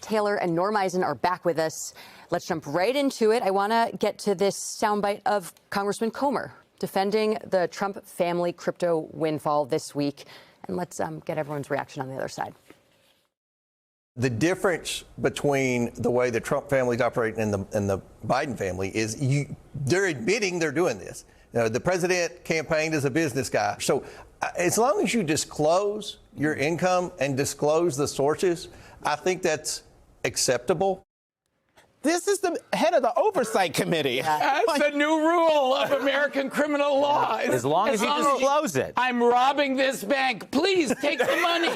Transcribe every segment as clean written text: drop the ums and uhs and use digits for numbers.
Taylor and Norm Eisen are back with us. Let's jump right into it. I want to get to this soundbite of Congressman Comer defending the Trump family crypto windfall this week. And let's get everyone's reaction on the other side. The difference between the way the Trump family is operating and the Biden family is they're admitting they're doing this. The president campaigned as a business guy. So as long as you disclose your income and disclose the sources, I think that's acceptable. This is the head of the Oversight Committee. That's the new rule of American criminal law. As long as you disclose it. I'm robbing this bank. Please take the money.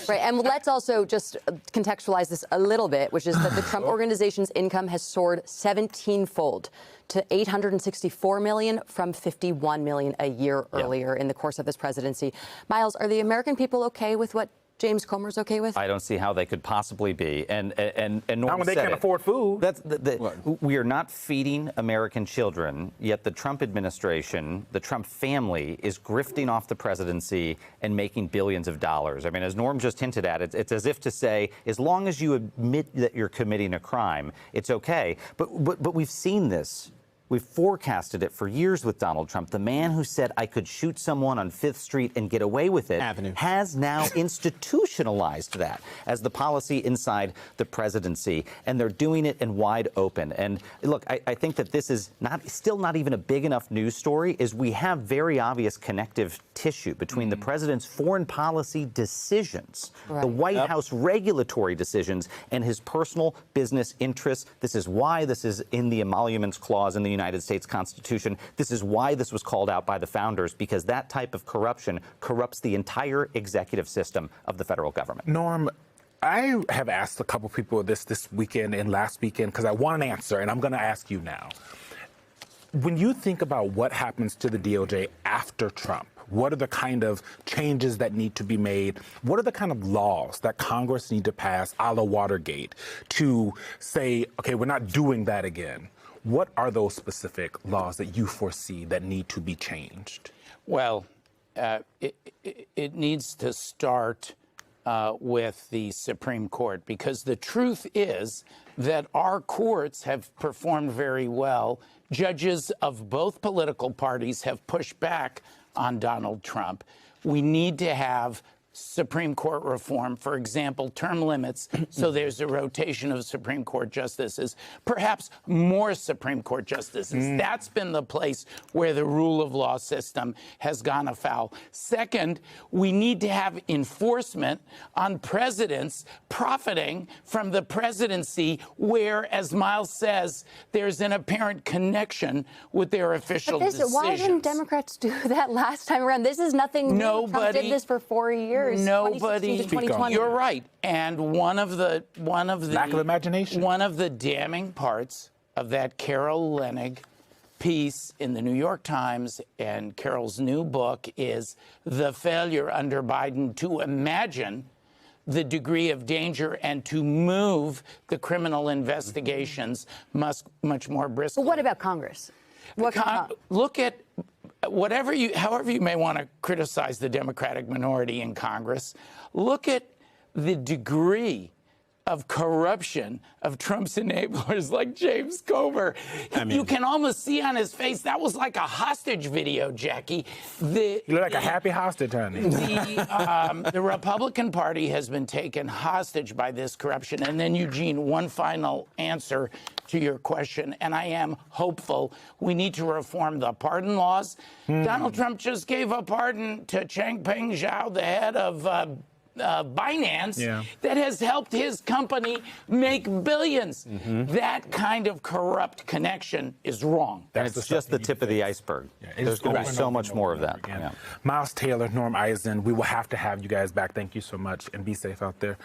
Right, and let's also just contextualize this a little bit, which is that the Trump Organization's income has soared 17-fold to $864 million from $51 million a year earlier in the course of this presidency. Miles, are the American people okay with what James Comer's okay with? I don't see how they could possibly be. And Norm not when they said can't it. afford food. We are not feeding American children, yet the Trump administration, the Trump family, is grifting off the presidency and making billions of dollars. I mean, as Norm just hinted at, it's as if to say, as long as you admit that you're committing a crime, it's okay. But we've seen this. We've forecasted it for years with Donald Trump. The man who said I could shoot someone on 5th Street and get away with it has now institutionalized that as the policy inside the presidency. And they're doing it in wide open. And look, I think that this is still not even a big enough news story, is we have very obvious connective tissue between the president's foreign policy decisions, the White House regulatory decisions, and his personal business interests. This is why this is in the emoluments clause in the United States Constitution. This is why this was called out by the founders, because that type of corruption corrupts the entire executive system of the federal government. Norm, I have asked a couple people this weekend and last weekend because I want an answer, and I'm going to ask you now. When you think about what happens to the DOJ after Trump, what are the kind of changes that need to be made? What are the kind of laws that Congress need to pass a la Watergate to say, okay, we're not doing that again? What are those specific laws that you foresee that need to be changed? Well, it needs to start with the Supreme Court, because the truth is that our courts have performed very well. Judges of both political parties have pushed back on Donald Trump. We need to have Supreme Court reform, for example, term limits, so there's a rotation of Supreme Court justices, perhaps more Supreme Court justices. That's been the place where the rule of law system has gone afoul. Second, we need to have enforcement on presidents profiting from the presidency where, as Miles says, there's an apparent connection with their official decisions. Why didn't Democrats do that last time around? This is nothing new. Trump did this for 4 years. Nobody. 2016 to 2020. You're right. And one of the lack of imagination. One of the damning parts of that Carol Leonnig piece in the New York Times and Carol's new book is the failure under Biden to imagine the degree of danger and to move the criminal investigations much more briskly. But what about Congress? Look at however you may want to criticize the Democratic minority in Congress, look at the degree of corruption of Trump's enablers like James Comer. You can almost see on his face, that was like a hostage video, Jackie. You look like a happy hostage, honey. The Republican Party has been taken hostage by this corruption. And then, Eugene, one final answer to your question, and I am hopeful. We need to reform the pardon laws. Donald Trump just gave a pardon to Changpeng Zhao, the head of Binance, that has helped his company make billions. That kind of corrupt connection is wrong. It's just the tip of the iceberg. There's going to be so much more of that. Miles Taylor, Norm Eisen, we will have to have you guys back. Thank you so much, and be safe out there.